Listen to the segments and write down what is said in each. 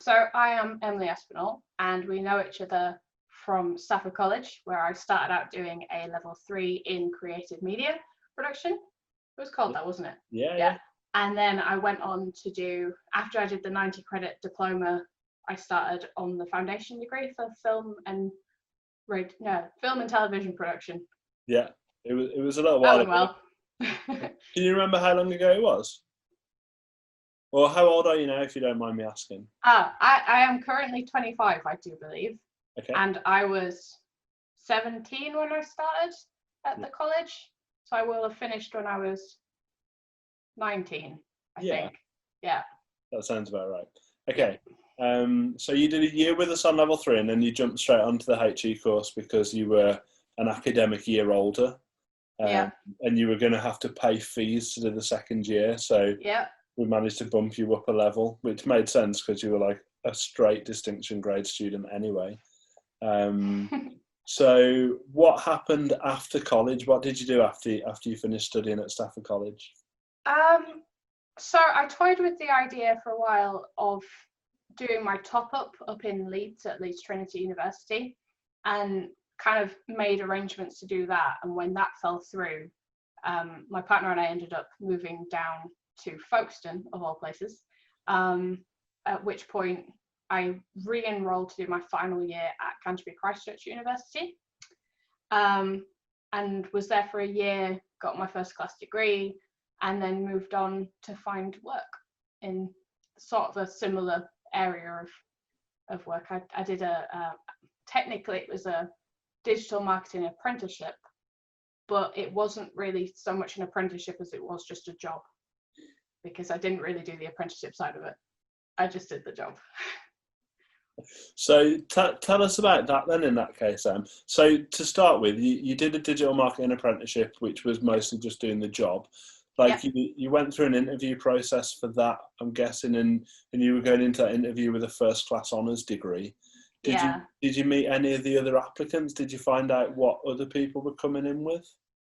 So I am Emily Aspinall, and we know each other from Stafford College, where I started out doing a level 3 in creative media production. It was called that, wasn't it? Yeah. And then I went on to do, after I did the 90 credit diploma, I started on the foundation degree for film and television production. Yeah, it was a little while ago. Well. Can you remember how long ago it was? Or how old are you now, if you don't mind me asking? I am currently 25, I do believe. Okay. And I was 17 when I started at the college. So I will have finished when I was 19, I think. Yeah. That sounds about right. Okay. So you did a year with us on level 3, and then you jumped straight onto the HE course because you were an academic year older. And you were going to have to pay fees to do the second year. So we managed to bump you up a level, which made sense because you were like a straight distinction grade student anyway. So what happened after college? What did you do after you finished studying at Stafford College? So I toyed with the idea for a while of doing my top up in Leeds at Leeds Trinity University, and kind of made arrangements to do that. And when that fell through, my partner and I ended up moving down to Folkestone, of all places, at which point I re-enrolled to do my final year at Canterbury Christchurch University, and was there for a year, got my first class degree, and then moved on to find work in sort of a similar area of work. I did technically it was a digital marketing apprenticeship, but it wasn't really so much an apprenticeship as it was just a job, because I didn't really do the apprenticeship side of it. I just did the job. So tell us about that then, in that case, Em. So to start with, you did a digital marketing apprenticeship, which was mostly just doing the job. You went through an interview process for that, I'm guessing, and you were going into that interview with a first class honours degree. Did you meet any of the other applicants? Did you find out what other people were coming in with?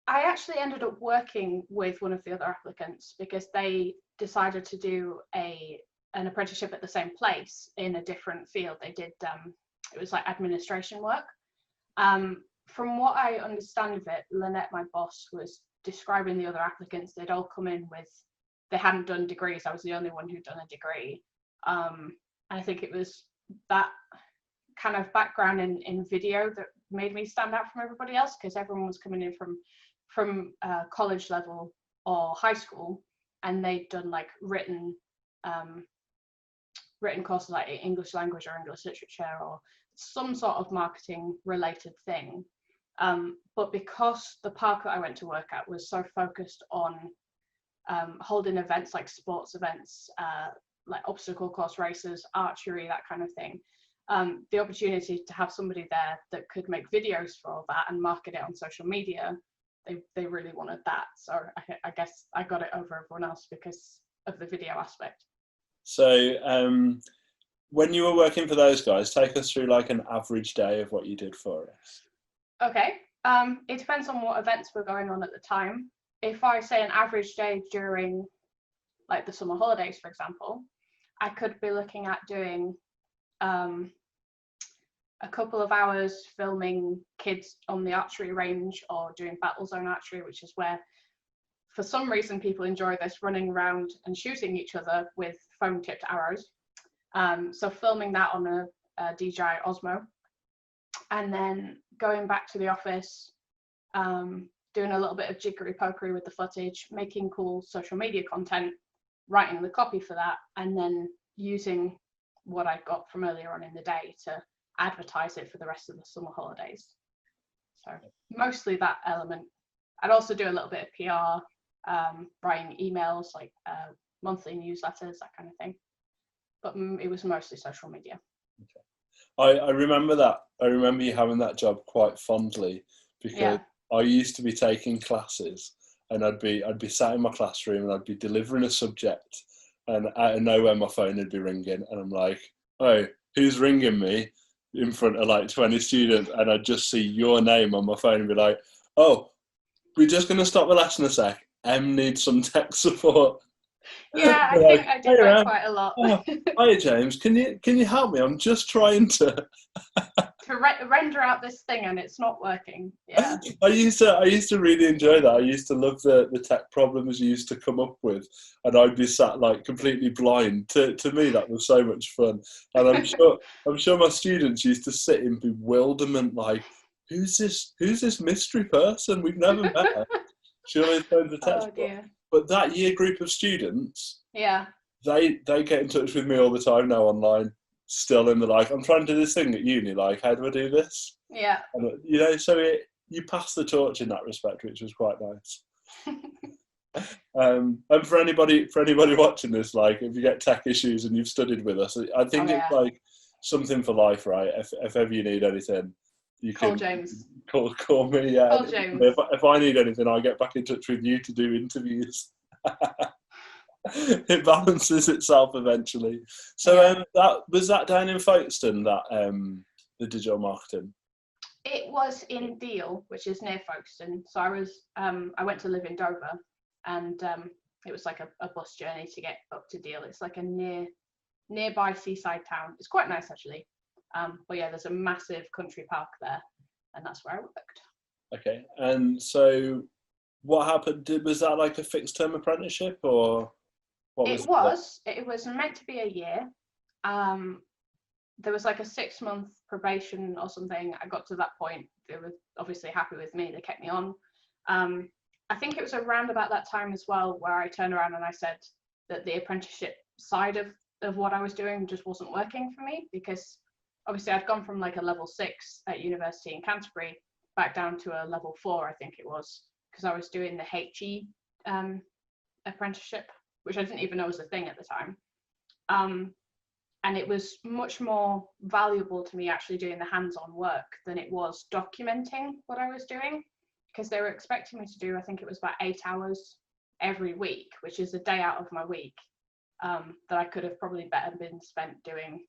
I actually ended up working with one of the other applicants because they decided to do an apprenticeship at the same place in a different field. They did, it was like administration work. From what I understand of it, Lynette, my boss, was describing the other applicants. They'd all come in with, they hadn't done degrees. I was the only one who'd done a degree. And I think it was that kind of background in video that made me stand out from everybody else, because everyone was coming in from college level or high school, and they'd done like written courses like English language or English literature or some sort of marketing related thing. But because the park that I went to work at was so focused on holding events like sports events, like obstacle course races, archery, that kind of thing, the opportunity to have somebody there that could make videos for all that and market it on social media, they really wanted that. So I guess I got it over everyone else because of the video aspect. So when you were working for those guys, take us through like an average day of what you did for us. Okay. It depends on what events were going on at the time. If I say an average day during like the summer holidays, for example, I could be looking at doing a couple of hours filming kids on the archery range or doing battle zone archery, which is where for some reason people enjoy this, running around and shooting each other with foam tipped arrows. So filming that on a DJI Osmo, and then going back to the office, doing a little bit of jiggery pokery with the footage, making cool social media content, writing the copy for that, and then using what I got from earlier on in the day to advertise it for the rest of the summer holidays. So mostly that element. I'd also do a little bit of PR, writing emails, like monthly newsletters, that kind of thing. But it was mostly social media. Okay. I remember that. I remember you having that job quite fondly, because I used to be taking classes, and I'd be sat in my classroom and I'd be delivering a subject, and out of nowhere my phone would be ringing, and I'm like, oh, who's ringing me, in front of like 20 students, and I'd just see your name on my phone and be like, oh, we're just going to stop the lesson a sec. Em needs some tech support. Yeah, I They're think like, I hey, did that quite a lot. oh, hi James, can you help me? I'm just trying to. To render out this thing and it's not working. Yeah. I used to really enjoy that. I used to love the tech problems you used to come up with, and I'd be sat like completely blind. To me, that was so much fun, and I'm sure my students used to sit in bewilderment, like, who's this mystery person we've never met? Surely it's going to Oh textbook. dear. But that year group of students, Yeah. they get in touch with me all the time now online. Still, in the like, I'm trying to do this thing at uni. Like, how do I do this? Yeah. And, so you pass the torch in that respect, which was quite nice. And for anybody watching this, like, if you get tech issues and you've studied with us, I think it's like something for life, right? If ever you need anything, you Call can James. Call me. Yeah. Call James. If I need anything, I get back in touch with you to do interviews. It balances itself eventually. So that was that down in Folkestone, that the digital marketing. It was in Deal, which is near Folkestone. So I went to live in Dover, and it was like a bus journey to get up to Deal. It's like a nearby seaside town. It's quite nice actually. But yeah, there's a massive country park there, and that's where I worked. Okay. And so what happened? Was that like a fixed term apprenticeship, or what was it? It was meant to be a year. There was like a 6-month probation or something. I got to that point. They were obviously happy with me. They kept me on. I think it was around about that time as well where I turned around and I said that the apprenticeship side of what I was doing just wasn't working for me, because obviously I'd gone from like a level 6 at university in Canterbury back down to a level 4, I think it was, because I was doing the HE apprenticeship, which I didn't even know was a thing at the time. And it was much more valuable to me actually doing the hands-on work than it was documenting what I was doing, because they were expecting me to do, I think it was about 8 hours every week, which is a day out of my week that I could have probably better been spent doing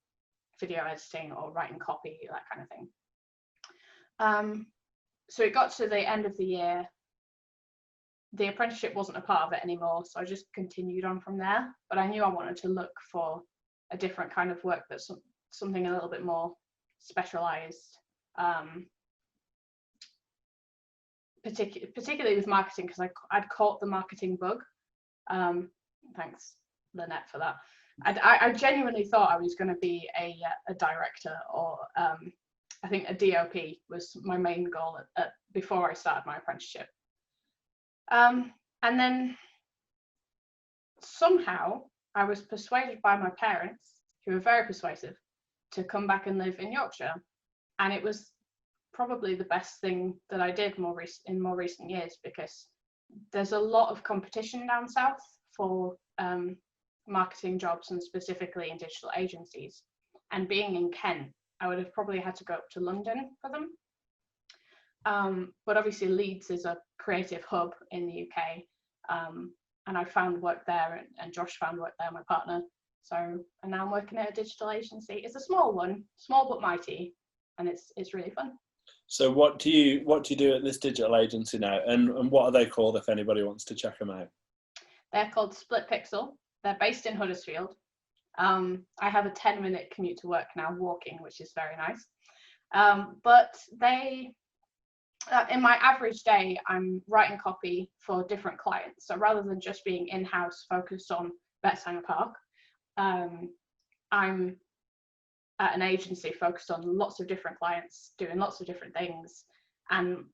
video editing or writing copy, that kind of thing. So it got to the end of the year. The apprenticeship wasn't a part of it anymore, so I just continued on from there. But I knew I wanted to look for a different kind of work, that's something a little bit more specialized, particularly with marketing, because I'd caught the marketing bug. Thanks, Lynette, for that. I genuinely thought I was going to be a director, or I think a DOP was my main goal before I started my apprenticeship. And then somehow I was persuaded by my parents, who were very persuasive, to come back and live in Yorkshire. And it was probably the best thing that I did in more recent years, because there's a lot of competition down south for marketing jobs, and specifically in digital agencies. And being in Kent, I would have probably had to go up to London for them. But obviously Leeds is a creative hub in the UK. And I found work there, and Josh found work there, my partner. And now I'm working at a digital agency. It's a small one, small but mighty, and it's really fun. So what do you do at this digital agency now, and what are they called if anybody wants to check them out? They're called SplitPixel. They're based in Huddersfield. I have a 10-minute commute to work now, walking, which is very nice. But they, in my average day, I'm writing copy for different clients. So rather than just being in-house focused on Betsanger Park, I'm at an agency focused on lots of different clients, doing lots of different things. And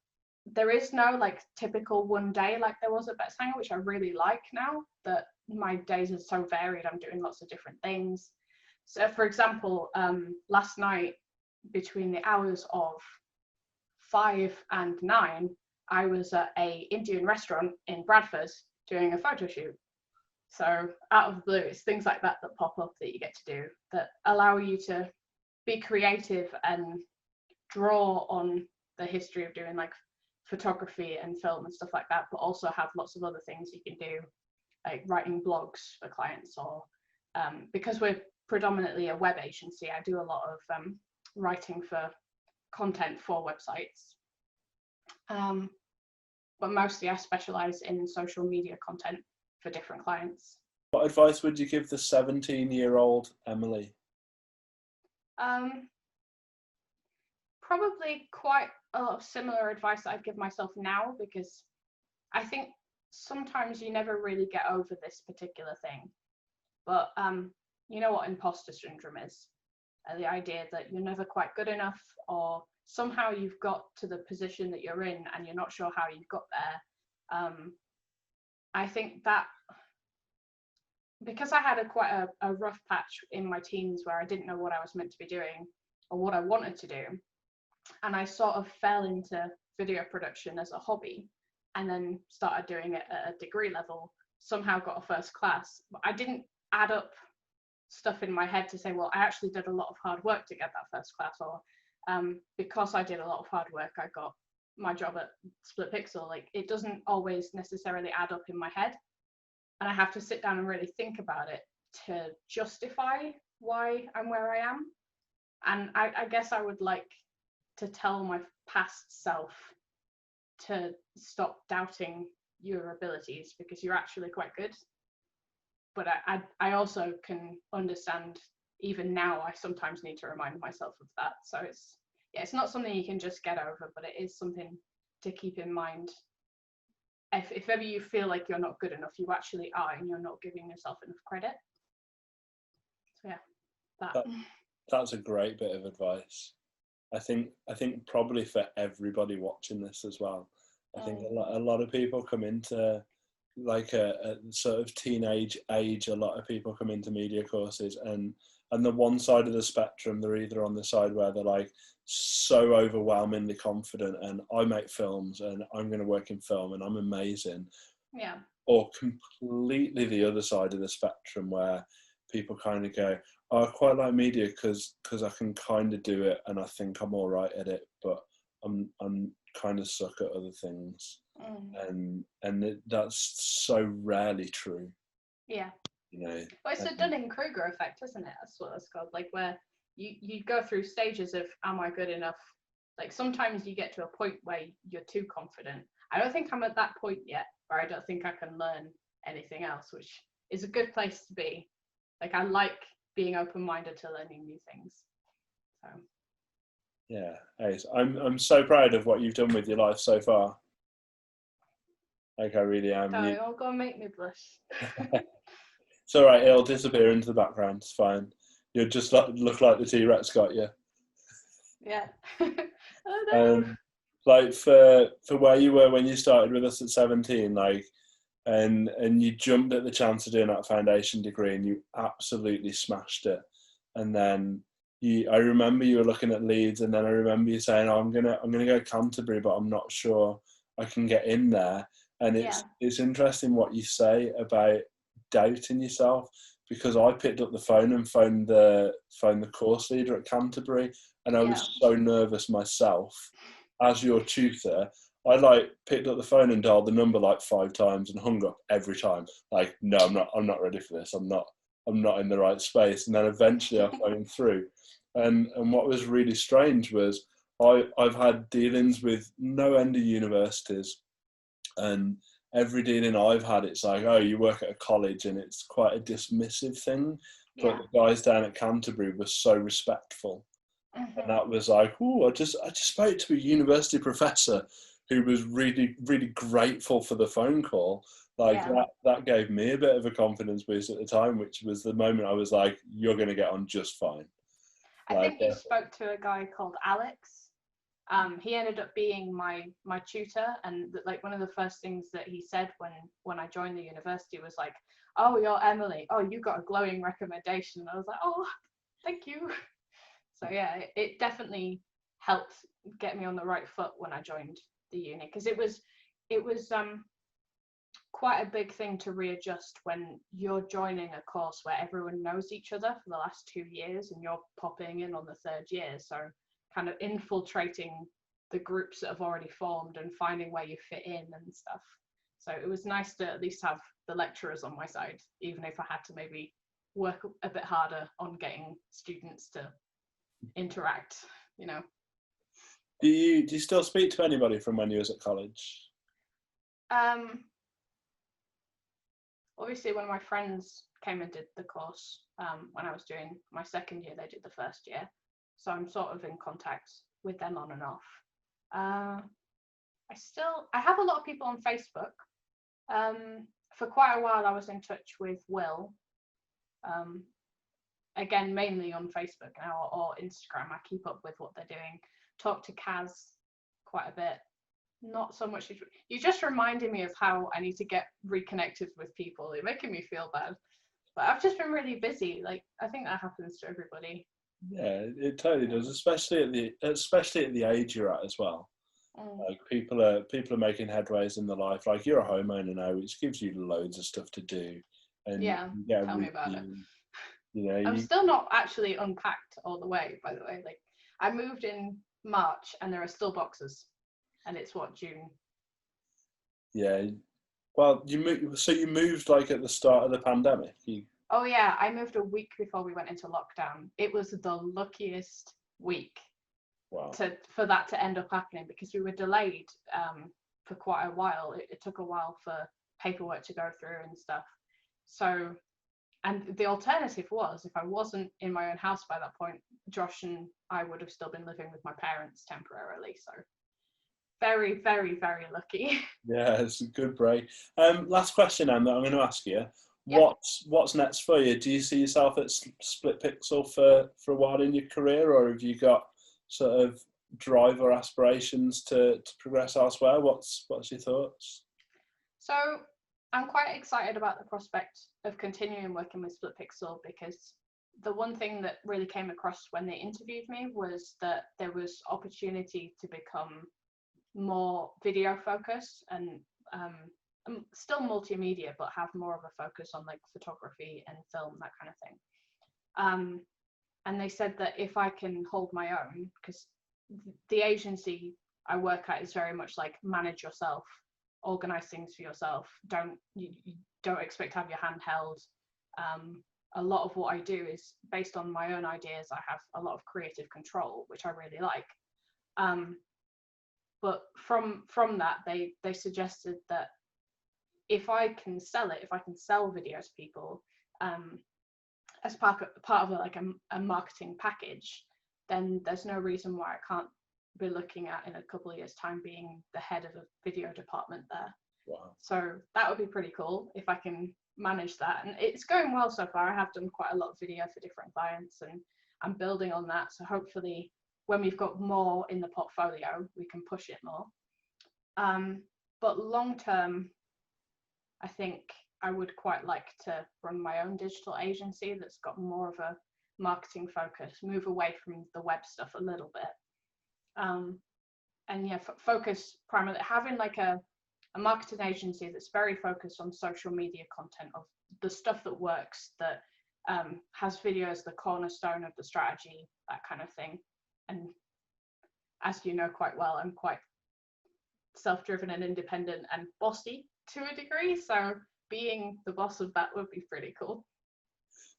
there is no like typical one day like there was at Betsanger, which I really like now, that my days are so varied. I'm doing lots of different things. So for example, last night, between the hours of 5 and 9, I was at a Indian restaurant in Bradford doing a photo shoot. So out of the blue, it's things like that that pop up that you get to do, that allow you to be creative and draw on the history of doing like photography and film and stuff like that, but also have lots of other things you can do, like writing blogs for clients, or because we're predominantly a web agency, I do a lot of writing for content for websites. But mostly I specialize in social media content for different clients. What advice would you give the 17-year-old Emily? Probably quite a lot of similar advice that I'd give myself now, because I think sometimes you never really get over this particular thing. But you know what imposter syndrome is? The idea that you're never quite good enough, or somehow you've got to the position that you're in and you're not sure how you've got there. I think that because I had quite a rough patch in my teens where I didn't know what I was meant to be doing or what I wanted to do, and I sort of fell into video production as a hobby and then started doing it at a degree level, somehow got a first class. But I didn't add up stuff in my head to say, well, I actually did a lot of hard work to get that first class, or because I did a lot of hard work, I got my job at SplitPixel. Like, it doesn't always necessarily add up in my head, and I have to sit down and really think about it to justify why I'm where I am. And I guess I would like to tell my past self to stop doubting your abilities, because you're actually quite good. But I also can understand, even now, I sometimes need to remind myself of that. So it's not something you can just get over, but it is something to keep in mind. If ever you feel like you're not good enough, you actually are, and you're not giving yourself enough credit. So yeah, that's a great bit of advice. I think probably for everybody watching this as well. I think a lot of people come into like a sort of teenage age. A lot of people come into media courses, and the one side of the spectrum, they're either on the side where they're like so overwhelmingly confident and I make films and I'm going to work in film and I'm amazing. Yeah. Or completely the other side of the spectrum where people kind of go, oh, I quite like media because I can kind of do it and I think I'm all right at it, but I'm kind of suck at other things. And that's so rarely true. Yeah. You know. Well, it's a Dunning-Kruger effect, isn't it? That's what it's called. Like, where you go through stages of, am I good enough? Like, sometimes you get to a point where you're too confident. I don't think I'm at that point yet, where I don't think I can learn anything else, which is a good place to be. Like, I like being open-minded to learning new things. So. Yeah, Ace, I'm so proud of what you've done with your life so far. Like, I really am. No, you're gonna make me blush. It's all right. It'll disappear into the background. It's fine. You'll just look like the T-Rex got you. Yeah. Oh, no. Like for where you were when you started with us at 17, like, and you jumped at the chance of doing that foundation degree, and you absolutely smashed it. And then I remember you were looking at Leeds, and then I remember you saying, oh, I'm gonna go Canterbury, but I'm not sure I can get in there. And it's interesting what you say about doubting yourself, because I picked up the phone and phoned the course leader at Canterbury, and I was so nervous myself as your tutor. I picked up the phone and dialed the number 5 times and hung up every time. Like, no, I'm not ready for this. I'm not in the right space. And then eventually I phoned through. And what was really strange was I've had dealings with no end of universities, and every dealing I've had, it's like, oh, you work at a college, and it's quite a dismissive thing. But the guys down at Canterbury were so respectful. And that was like, oh, I just spoke to a university professor who was really, really grateful for the phone call. That gave me a bit of a confidence boost at the time, which was the moment I was like, you're going to get on just fine. I think you spoke to a guy called Alex. He ended up being my tutor, and like one of the first things that he said when I joined the university was like, oh, you're Emily. Oh, you got a glowing recommendation. And I was like, oh, thank you. So yeah, it definitely helped get me on the right foot when I joined the uni, because it was quite a big thing to readjust when you're joining a course where everyone knows each other for the last 2 years and you're popping in on the 3rd year. So kind of infiltrating the groups that have already formed and finding where you fit in and stuff. So it was nice to at least have the lecturers on my side, even if I had to maybe work a bit harder on getting students to interact, you know. Do you still speak to anybody from when you was at college? obviously one of my friends came and did the course when I was doing my second year. They did the first year, so I'm sort of in contact with them on and off. I have a lot of people on Facebook. For quite a while I was in touch with Will, again mainly on Facebook now, or Instagram. I keep up with what they're doing. Talk to Kaz quite a bit. Not so much. You just reminded me of how I need to get reconnected with people. You're making me feel bad, but I've just been really busy. Like, I think that happens to everybody. Yeah, it totally does, especially at the age you're at as well. Like people are making headways in their life. Like, you're a homeowner now, which gives you loads of stuff to do. And yeah, tell me about it. You know, I'm still not actually unpacked all the way, by the way. Like, I moved in March and there are still boxes. And it's what, June? Yeah. Well, you moved like at the start of the pandemic. Oh yeah, I moved a week before we went into lockdown. It was the luckiest week. Wow. For that to end up happening, because we were delayed for quite a while. It took a while for paperwork to go through and stuff. So, and the alternative was, if I wasn't in my own house by that point, Josh and I would have still been living with my parents temporarily. So very, very, very lucky. Yeah, it's a good break. Last question, Em, that I'm going to ask you. Yep. What's next for you? Do you see yourself at SplitPixel for a while in your career, or have you got sort of drive or aspirations to progress elsewhere? What's your thoughts? So I'm quite excited about the prospect of continuing working with SplitPixel, because the one thing that really came across when they interviewed me was that there was opportunity to become more video focused and still multimedia, but have more of a focus on like photography and film, that kind of thing. And they said that if I can hold my own, because the agency I work at is very much like manage yourself, organize things for yourself. You don't expect to have your hand held. A lot of what I do is based on my own ideas. I have a lot of creative control, which I really like. But from that, they suggested that if I can sell videos to people as part of like a marketing package, then there's no reason why I can't be looking at, in a couple of years' time, being the head of a video department there. Wow. So that would be pretty cool if I can manage that. And it's going well so far. I have done quite a lot of video for different clients, and I'm building on that. So hopefully when we've got more in the portfolio, we can push it more. But long term, I think I would quite like to run my own digital agency that's got more of a marketing focus, move away from the web stuff a little bit. And yeah, focus primarily, having like a marketing agency that's very focused on social media content, of the stuff that works, that has video as the cornerstone of the strategy, that kind of thing. And as you know quite well, I'm quite self-driven and independent and bossy to a degree, so being the boss of that would be pretty cool.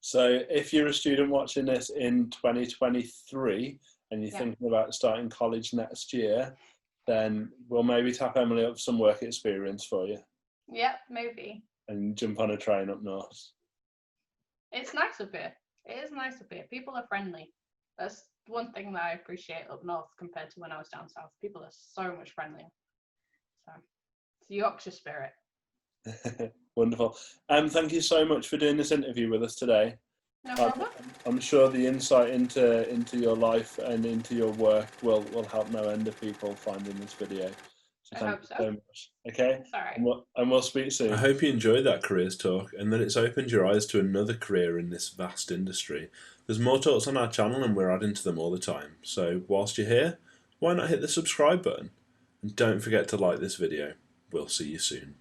So if you're a student watching this in 2023 and you're thinking about starting college next year, then we'll maybe tap Emily up some work experience for you. Yeah, maybe. And jump on a train up north. It's nice up here. It is nice up here. People are friendly. That's one thing that I appreciate up north compared to when I was down south. People are so much friendlier. So it's the Yorkshire spirit. Wonderful. Thank you so much for doing this interview with us today. No problem. I'm sure the insight into your life and into your work will help no end of people finding this video. So thank you so much. Okay. Sorry. And we'll speak soon. I hope you enjoyed that careers talk and that it's opened your eyes to another career in this vast industry. There's more talks on our channel and we're adding to them all the time. So whilst you're here, why not hit the subscribe button? And don't forget to like this video. We'll see you soon.